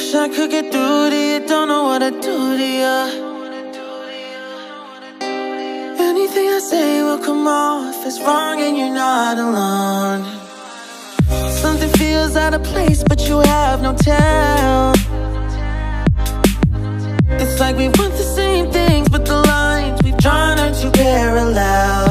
Wish I could get through to you, don't know what to do to you. Anything I say will come off as wrong and you're not alone. Something feels out of place but you have no tell. It's like we want the same things but the lines we've drawn are too parallel.